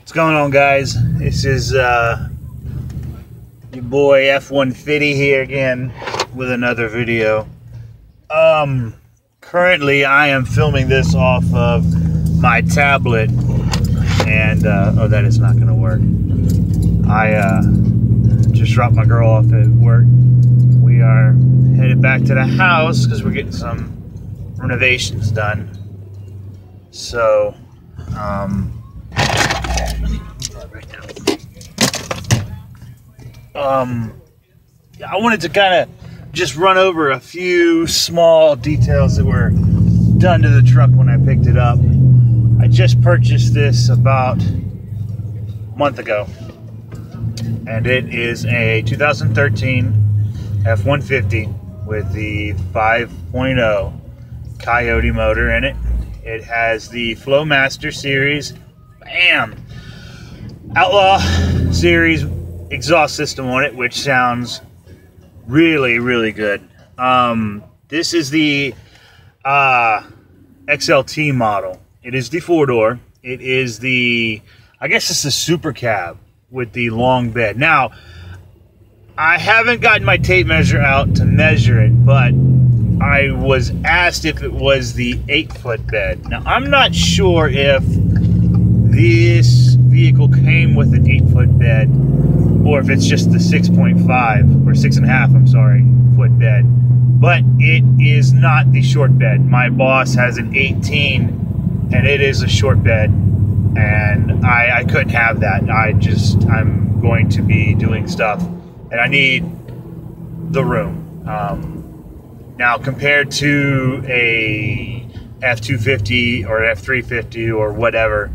What's going on, guys? This is your boy F150 here again with another video. Currently I am filming this off of my tablet, and oh, that is not gonna work. I just dropped my girl off at work. We are headed back to the house because we're getting some renovations done. So I wanted to kind of just run over a few small details that were done to the truck when I picked it up. I just purchased this about a month ago, and it is a 2013 F-150 with the 5.0 Coyote motor in it. It has the Flowmaster series, bam, Outlaw series exhaust system on it, which sounds really good. This is the XLT model. It is the 4-door. It is the, I guess it's the super cab with the long bed. Now, I haven't gotten my tape measure out to measure it, but I was asked if it was the 8-foot bed. Now, I'm not sure if this vehicle came with an 8-foot bed or if it's just the 6.5 or 6.5, I'm sorry, foot bed. But it is not the short bed. My boss has an 18 and it is a short bed, and I couldn't have that. I'm going to be doing stuff and I need the room. Now, compared to a F250 or F350 or whatever,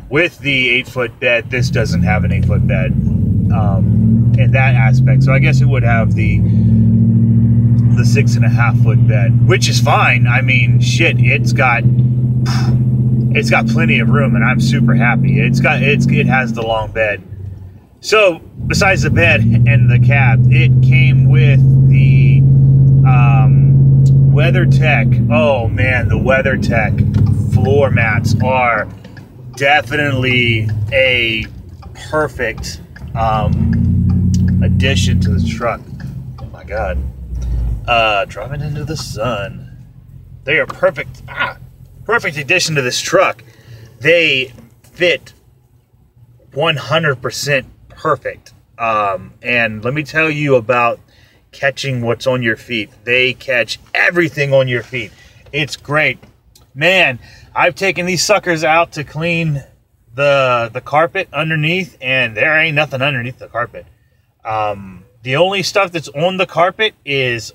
with the 8-foot bed, this doesn't have an 8-foot bed in that aspect. So I guess it would have the 6.5-foot bed, which is fine. I mean, shit, it's got plenty of room, and I'm super happy. It has the long bed. So besides the bed and the cab, it came with the WeatherTech. Oh man, the WeatherTech floor mats are definitely a perfect addition to the truck. Oh my god. Driving into the sun. They are perfect addition to this truck. They fit 100% perfect. And let me tell you about catching what's on your feet. They catch everything on your feet. It's great. Man, I've taken these suckers out to clean the carpet underneath, and there ain't nothing underneath the carpet. The only stuff that's on the carpet is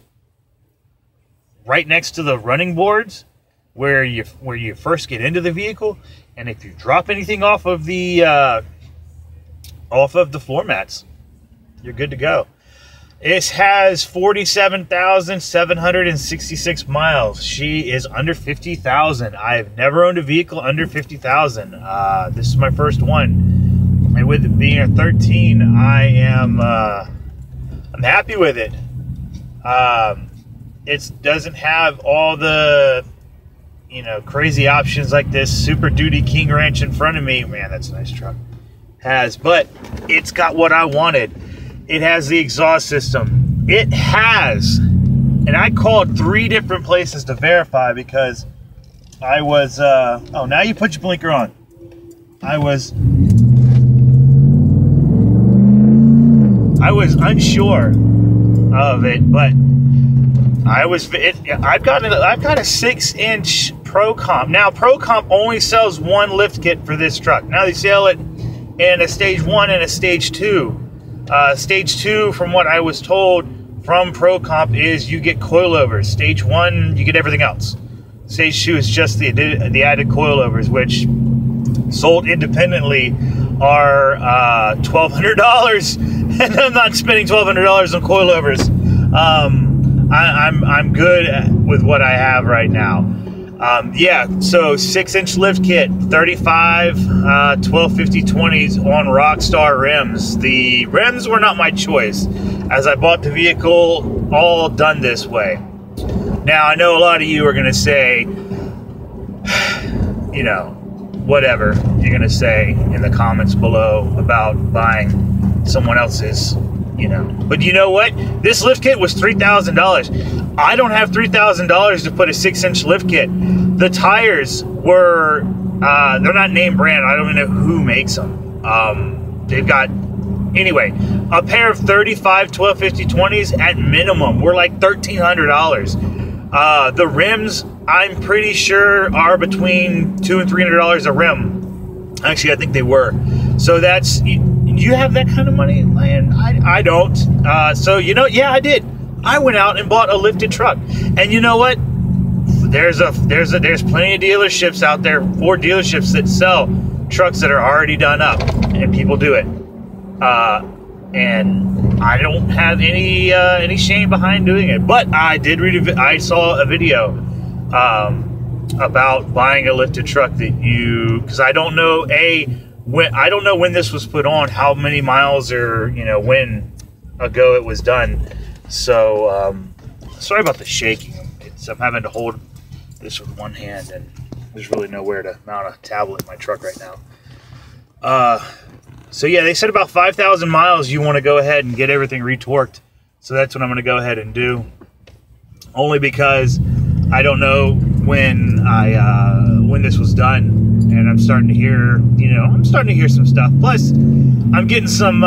right next to the running boards where you first get into the vehicle, and if you drop anything off of the floor mats, you're good to go. It has 47,766 miles. She is under 50,000. I've never owned a vehicle under 50,000. This is my first one, and with it being a 13, I'm happy with it. It doesn't have all the crazy options like this Super Duty King Ranch in front of me. Man, that's a nice truck. But it's got what I wanted. It has the exhaust system. It has, and I called 3 different places to verify because I was, oh, now you put your blinker on. I was unsure of it, but I've got a 6-inch Pro Comp. Now, Pro Comp only sells one lift kit for this truck. Now they sell it in a stage 1 and a stage 2. Stage 2, from what I was told from Pro Comp, is you get coilovers. Stage 1, you get everything else. Stage 2 is just the added coilovers, which sold independently are $1,200, and I'm not spending $1,200 on coilovers. I'm good with what I have right now. Yeah, so 6-inch lift kit, 35 1250 20s on Rockstar rims. The rims were not my choice, as I bought the vehicle all done this way. Now, I know a lot of you are going to say, whatever you're gonna say in the comments below about buying someone else's, you know. But you know what? This lift kit was $3,000. I don't have $3,000 to put a 6-inch lift kit. The tires were, they're not name brand. I don't even know who makes them. They've got, anyway, a pair of 35 1250 20s at minimum were like $1,300. The rims, I'm pretty sure, are between $200 and $300 a rim. Actually, I think they were. So that's, you have that kind of money, Lan? I don't. So, you know, yeah, I did. I went out and bought a lifted truck. And you know what? There's plenty of dealerships out there, Ford dealerships, that sell trucks that are already done up, and people do it. And I don't have any shame behind doing it. But I did read I saw a video about buying a lifted truck that because I don't know when this was put on, how many miles, or you know when ago it was done. So sorry about the shaking. I'm having to hold this with one hand, and there's really nowhere to mount a tablet in my truck right now. So yeah, they said about 5,000 miles you want to go ahead and get everything retorqued. So that's what I'm going to go ahead and do. Only because I don't know when this was done, and I'm starting to hear, you know, some stuff. Plus, I'm getting some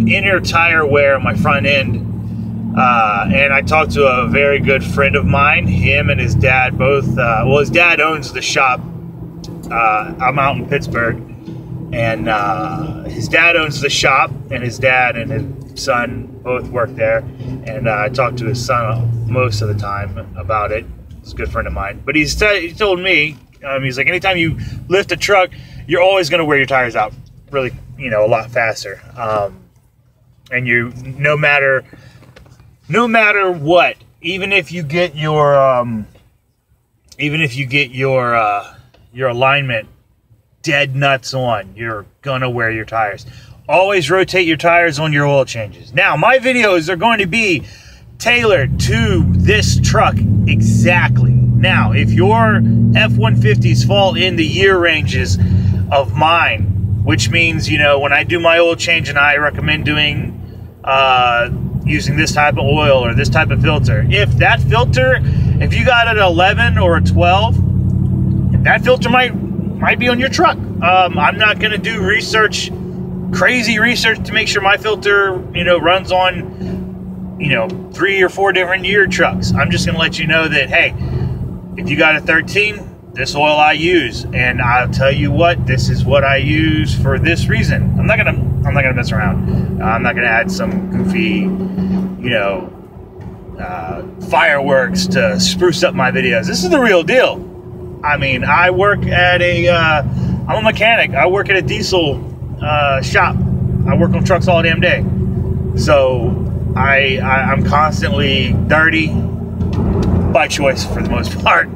inner tire wear on my front end. And I talked to a very good friend of mine. Him and his dad both, well, his dad owns the shop. I'm out in Pittsburgh. And his dad owns the shop, and his dad and his son both work there. And I talked to his son most of the time about it. He's a good friend of mine. But he told me, he's like, anytime you lift a truck, you're always going to wear your tires out really, you know, a lot faster. And no matter what, even if you get your alignment dead nuts on, you're gonna wear your tires. Always rotate your tires on your oil changes. Now, my videos are going to be tailored to this truck exactly. Now, if your F-150s fall in the year ranges of mine, which means, you know, when I do my oil change and I recommend doing using this type of oil or this type of filter, if you got an 11 or a 12, that filter might be on your truck. I'm not going to do crazy research to make sure my filter, you know, runs on, you know, 3 or 4 different year trucks. I'm just going to let you know that, hey, if you got a 13, this oil I use, and I'll tell you what, this is what I use for this reason. I'm not gonna mess around. I'm not gonna add some goofy, you know, fireworks to spruce up my videos. This is the real deal. I mean, I work at I'm a mechanic. I work at a diesel shop. I work on trucks all damn day. So I'm constantly dirty by choice for the most part.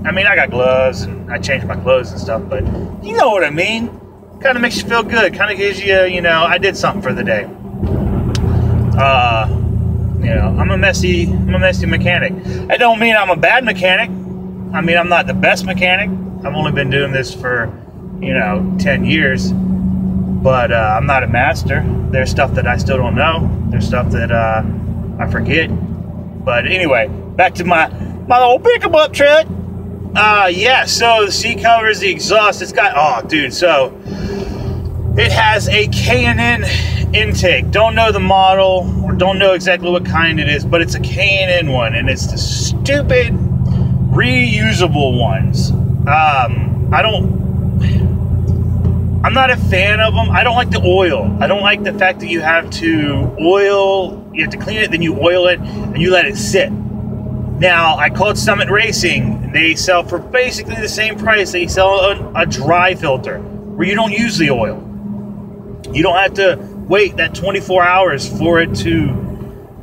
I mean, I got gloves and I change my clothes and stuff, but you know what I mean. Kind of makes you feel good. Kind of gives you, you know, I did something for the day. You know, I'm a messy mechanic. That don't mean I'm a bad mechanic. I mean, I'm not the best mechanic. I've only been doing this for, you know, 10 years. But I'm not a master. There's stuff that I still don't know. There's stuff that I forget. But anyway, back to my little pickup up truck. Yeah, so the seat covers, the exhaust, it's got, oh dude, so it has a K&N intake. Don't know the model, or don't know exactly what kind it is, but it's a K&N one, and it's the stupid reusable ones. I'm not a fan of them. I don't like the oil. I don't like the fact that you have to clean it, then you oil it, and you let it sit. Now, I called Summit Racing. They sell for basically the same price. They sell a dry filter where you don't use the oil. You don't have to wait that 24 hours for it to,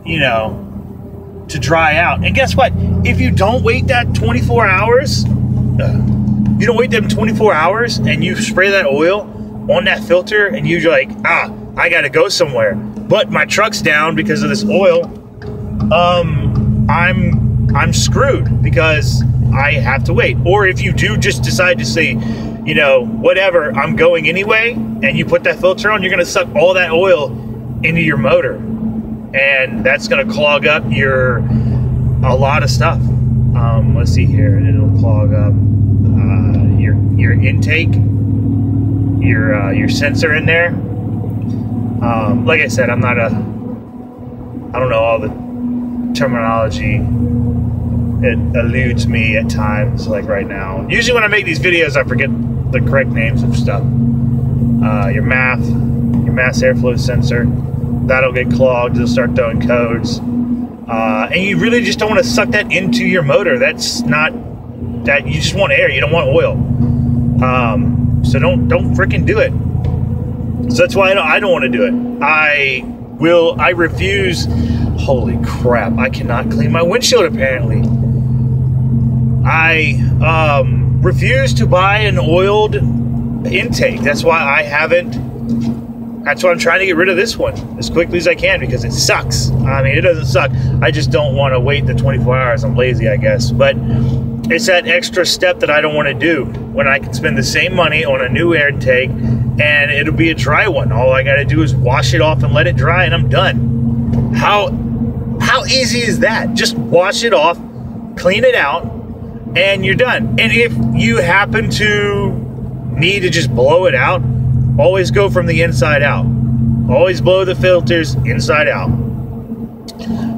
you know, to dry out. And guess what? If you don't wait that 24 hours, and you spray that oil on that filter and you're like, I got to go somewhere, but my truck's down because of this oil, I'm screwed because I have to wait. Or if you do just decide to say, you you know, whatever, I'm going anyway, and you put that filter on, you're going to suck all that oil into your motor. And that's going to clog up a lot of stuff. Let's see here. It'll clog up your intake, your sensor in there. Like I said, I don't know all the terminology. It eludes me at times, like right now. Usually when I make these videos, I forget the correct names of stuff. Your mass airflow sensor, that'll get clogged. It'll start throwing codes. And you really just don't want to suck that into your motor. That's not that. You just want air. You don't want oil. So don't freaking do it. So that's why I don't want to do it. I refuse. Holy crap! I cannot clean my windshield. Apparently, I refuse to buy an oiled intake. That's why I haven't. That's why I'm trying to get rid of this one as quickly as I can, because it sucks. I mean, it doesn't suck. I just don't want to wait the 24 hours. I'm lazy, I guess. But it's that extra step that I don't want to do when I can spend the same money on a new air intake and it'll be a dry one. All I got to do is wash it off and let it dry and I'm done. How easy is that? Just wash it off, clean it out, and you're done. And if you happen to need to just blow it out, always go from the inside out. Always blow the filters inside out.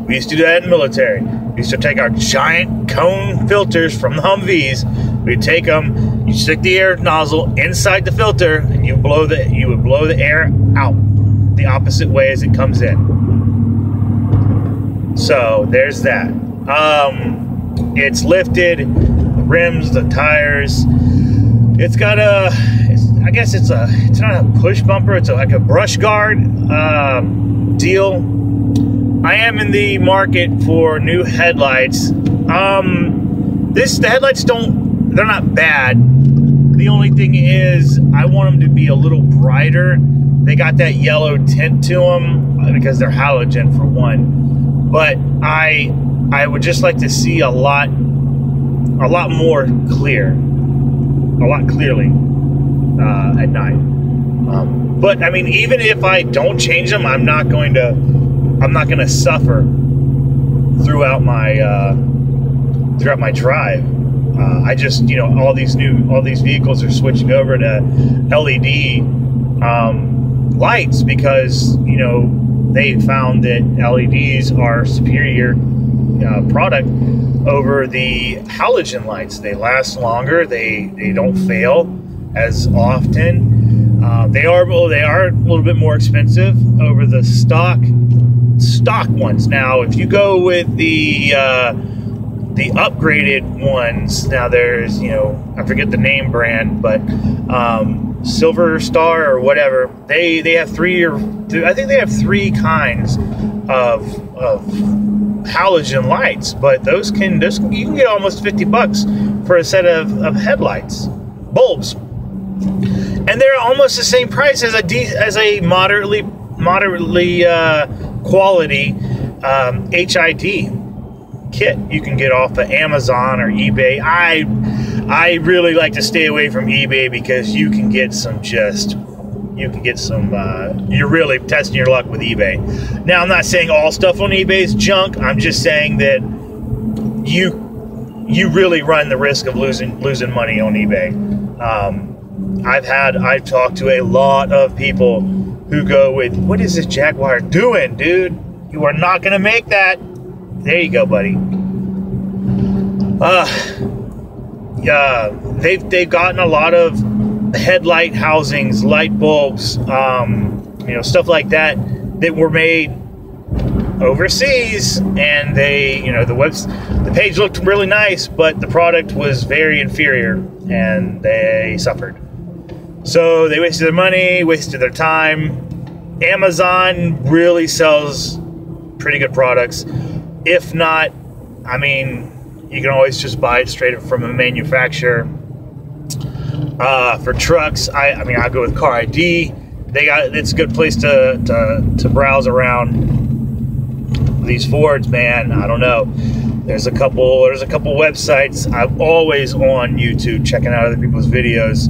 We used to do that in the military. We used to take our giant cone filters from the Humvees. We'd take them, you stick the air nozzle inside the filter, and you would blow the air out the opposite way as it comes in. So there's that. It's lifted, the rims, the tires. It's got I guess it's not a push bumper, it's like a brush guard deal. I am in the market for new headlights. The headlights they're not bad. The only thing is I want them to be a little brighter. They got that yellow tint to them because they're halogen for one. But I would just like to see a lot more clear. A lot clearly at night. But I mean, even if I don't change them, I'm not going to suffer throughout my drive. I just, you know, all these vehicles are switching over to LED lights because, you know, they found that LEDs are superior product over the halogen lights. They last longer. They don't fail as often. They are a little bit more expensive over the stock ones. Now, if you go with the upgraded ones, now there's, you know, I forget the name brand, but Silver Star or whatever. They have three kinds of halogen lights, but those you can get almost $50 for a set of headlights, bulbs, and they're almost the same price as a moderately quality HID kit you can get off of Amazon or eBay. I really like to stay away from eBay because you can get some you're really testing your luck with eBay. Now, I'm not saying all stuff on eBay is junk. I'm just saying that you really run the risk of losing money on eBay. I've talked to a lot of people who go with, what is this Jaguar doing, dude? You are not going to make that. There you go, buddy. They've gotten a lot of headlight housings, light bulbs, you know, stuff like that were made overseas, and the page looked really nice, but the product was very inferior, and they suffered. So they wasted their money, wasted their time. Amazon really sells pretty good products. If not, I mean, you can always just buy it straight from a manufacturer. For trucks, I mean, I go with Car ID. It's a good place to browse around these Fords, man. I don't know. There's a couple websites. I'm always on YouTube checking out other people's videos.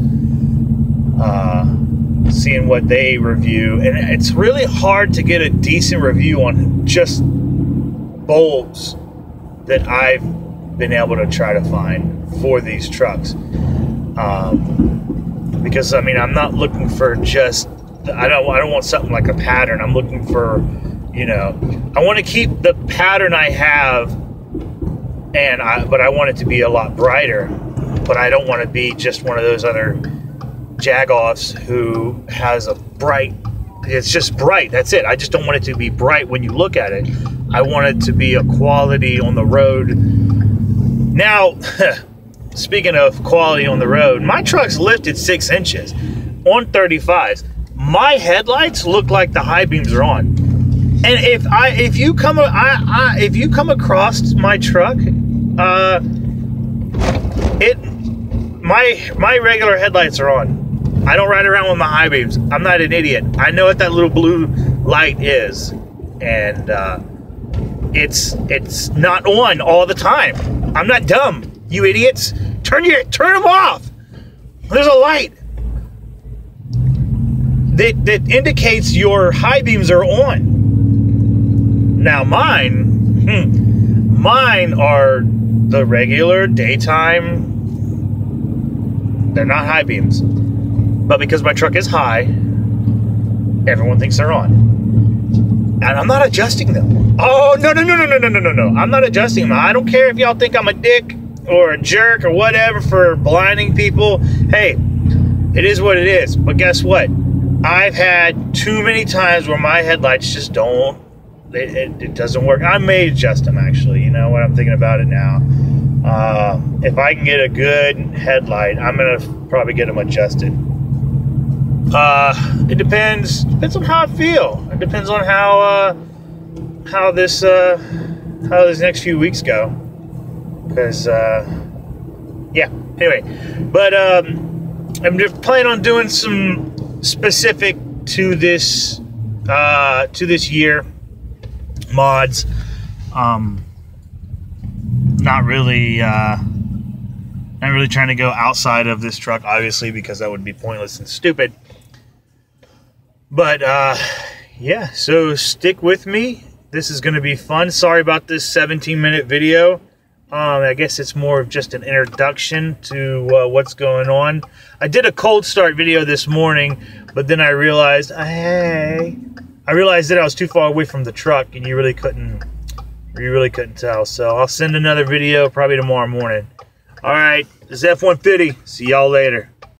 seeing what they review. And it's really hard to get a decent review on just bulbs that I've been able to try to find for these trucks. Because, I mean, I'm not looking for just, I don't want something like a pattern. I'm looking for, you know, I want to keep the pattern I have, but I want it to be a lot brighter. But I don't want to be just one of those other jagoffs who has a bright, it's just bright, that's it. I just don't want it to be bright when you look at it. I want it to be a quality on the road. Now, speaking of quality on the road, my truck's lifted 6 inches on 35s. My headlights look like the high beams are on. And if you come across my truck, my regular headlights are on. I don't ride around with my high beams. I'm not an idiot. I know what that little blue light is, and it's not on all the time. I'm not dumb, you idiots. Turn them off. There's a light that indicates your high beams are on. Now mine are the regular daytime. They're not high beams, but because my truck is high, everyone thinks they're on. And I'm not adjusting them. Oh, no. I'm not adjusting them. I don't care if y'all think I'm a dick or a jerk or whatever for blinding people. Hey, it is what it is. But guess what? I've had too many times where my headlights just don't, it doesn't work. I may adjust them, actually. You know what? I'm thinking about it now. If I can get a good headlight, I'm going to probably get them adjusted. It depends on how I feel. It depends on how this next few weeks go. Because, yeah, anyway. But, I'm just planning on doing some specific to this year mods. Not really trying to go outside of this truck, obviously, because that would be pointless and stupid. But yeah, so stick with me. This is going to be fun. Sorry about this 17-minute video. I guess it's more of just an introduction to what's going on. I did a cold start video this morning, but then I realized, that I was too far away from the truck, and you really couldn't tell. So I'll send another video probably tomorrow morning. All right, this is F-150. See y'all later.